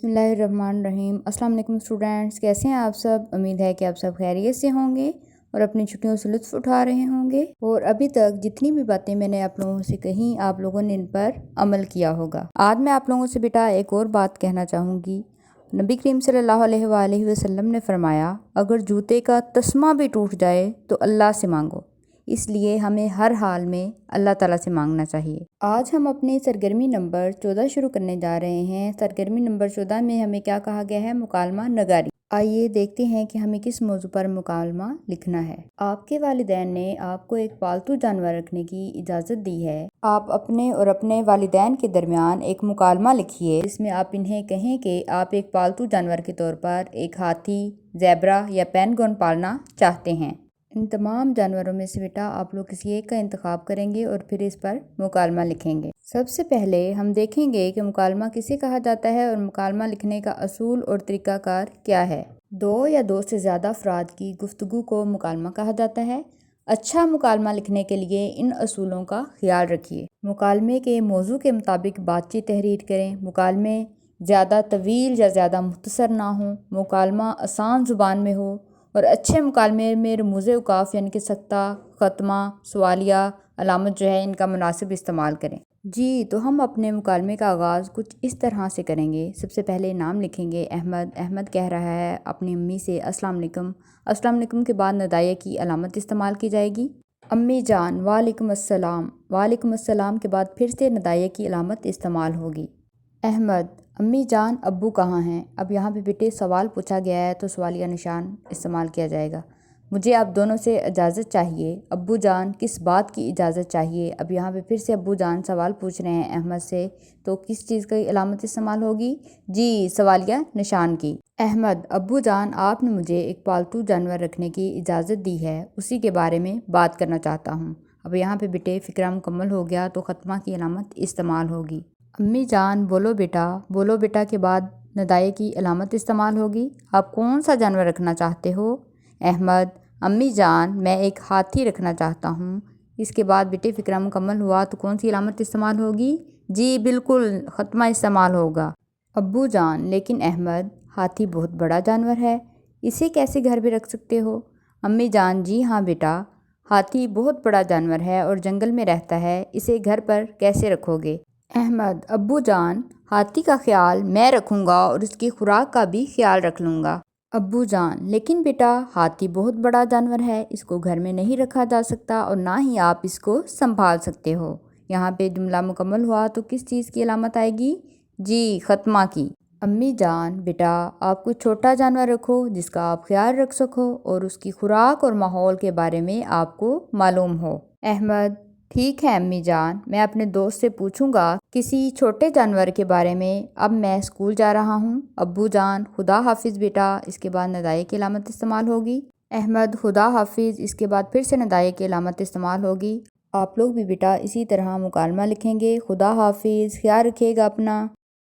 बिस्मिल्लाहिर्रहमानिर्रहीम। अस्सलाम वालेकुम स्टूडेंट्स, कैसे हैं आप सब। उम्मीद है कि आप सब खैरियत से होंगे और अपनी छुट्टियों से लुत्फ़ उठा रहे होंगे और अभी तक जितनी भी बातें मैंने आप लोगों से कही आप लोगों ने इन पर अमल किया होगा। आज मैं आप लोगों से बेटा एक और बात कहना चाहूँगी। नबी करीम सल्लल्लाहु अलैहि वसल्लम ने फरमाया, अगर जूते का तस्मा भी टूट जाए तो अल्लाह से मांगो। इसलिए हमें हर हाल में अल्लाह ताला से मांगना चाहिए। आज हम अपनी सरगर्मी नंबर 14 शुरू करने जा रहे हैं। सरगर्मी नंबर 14 में हमें क्या कहा गया है? मुकालमा नगारी। आइए देखते हैं कि हमें किस मौजू पर मुकालमा लिखना है। आपके वालिदैन ने आपको एक पालतू जानवर रखने की इजाज़त दी है। आप अपने और अपने वालिदैन के दरमियान एक मुकालमा लिखिए जिसमें आप इन्हें कहें कि आप एक पालतू जानवर के तौर पर एक हाथी, ज़ेब्रा या पेंगुइन पालना चाहते हैं। इन तमाम जानवरों में से बेटा आप लोग किसी एक का इंतखाब करेंगे और फिर इस पर मुकालमा लिखेंगे। सबसे पहले हम देखेंगे कि मुकालमा किसे कहा जाता है और मुकालमा लिखने का असूल और तरीक़ाकार क्या है। दो या दो से ज़्यादा अफराद की गुफ्तगू को मुकालमा कहा जाता है। अच्छा मुकालमा लिखने के लिए इन असूलों का ख्याल रखिए। मुकालमे के मौजू के मुताबिक बातचीत तहरीर करें। मुकालमे ज़्यादा तवील या ज़्यादा मुख्तसर ना हो। मुकालमा आसान ज़ुबान में हो और अच्छे मुकालमे में रमूज़े औकाफ यानी कि सख्ता, ख़त्मा, सवालिया, अलामत जो है इनका मुनासिब इस्तेमाल करें। जी, तो हम अपने मुकालमे का आगाज़ कुछ इस तरह से करेंगे। सबसे पहले नाम लिखेंगे अहमद। अहमद कह रहा है अपनी अम्मी से अस्सलाम वालेकुम। अस्सलाम वालेकुम के बाद नदाया की अलामत इस्तेमाल की जाएगी। अम्मी जान वालेकुम अस्सलाम। वालेकुम अस्सलाम के बाद फिर से नदाया की अलामत इस्तेमाल होगी। अहमद, अम्मी जान अब्बू कहाँ हैं? अब यहाँ पे बेटे सवाल पूछा गया है तो सवालिया निशान इस्तेमाल किया जाएगा। मुझे आप दोनों से इजाज़त चाहिए। अब्बू जान किस बात की इजाज़त चाहिए? अब यहाँ पे फिर से अब्बू जान सवाल पूछ रहे हैं अहमद से, तो किस चीज़ की अलामत इस्तेमाल होगी? जी, सवालिया निशान की। अहमद, अब्बू जान आपने मुझे एक पालतू जानवर रखने की इजाज़त दी है, उसी के बारे में बात करना चाहता हूँ। अब यहाँ पे बेटे फ़िक्रा मुकम्मल हो गया तो ख़त्मा की अलामत इस्तेमाल होगी। अम्मी जान बोलो बेटा के बाद नदाये की अलामत इस्तेमाल होगी। आप कौन सा जानवर रखना चाहते हो? अहमद, अम्मी जान मैं एक हाथी रखना चाहता हूँ। इसके बाद बेटे फ़िक्रा मुकम्मल हुआ तो कौन सी अलामत इस्तेमाल होगी? जी बिल्कुल, ख़त्मा इस्तेमाल होगा। अब्बू जान लेकिन अहमद, हाथी बहुत बड़ा जानवर है, इसे कैसे घर में रख सकते हो? अम्मी जान जी हाँ बेटा, हाथी बहुत बड़ा जानवर है और जंगल में रहता है, इसे घर पर कैसे रखोगे? अहमद, अब्बू जान हाथी का ख्याल मैं रखूँगा और इसकी खुराक का भी ख्याल रख लूँगा। अब्बू जान लेकिन बेटा हाथी बहुत बड़ा जानवर है, इसको घर में नहीं रखा जा सकता और ना ही आप इसको संभाल सकते हो। यहाँ पे जुमला मुकम्मल हुआ तो किस चीज़ की अलामत आएगी? जी, ख़त्मा की। अम्मी जान बेटा आप कोई छोटा जानवर रखो जिसका आप ख्याल रख सको और उसकी खुराक और माहौल के बारे में आपको मालूम हो। अहमद, ठीक है अम्मी जान, मैं अपने दोस्त से पूछूंगा किसी छोटे जानवर के बारे में। अब मैं स्कूल जा रहा हूँ। अब्बू जान खुदा हाफिज़ बेटा। इसके बाद नदाये की अलामत इस्तेमाल होगी। अहमद, खुदा हाफिज़। इसके बाद फिर से नदाये की अलामत इस्तेमाल होगी। आप लोग भी बेटा इसी तरह मुकालमा लिखेंगे। खुदा हाफिज़, ख्याल रखिएगा अपना।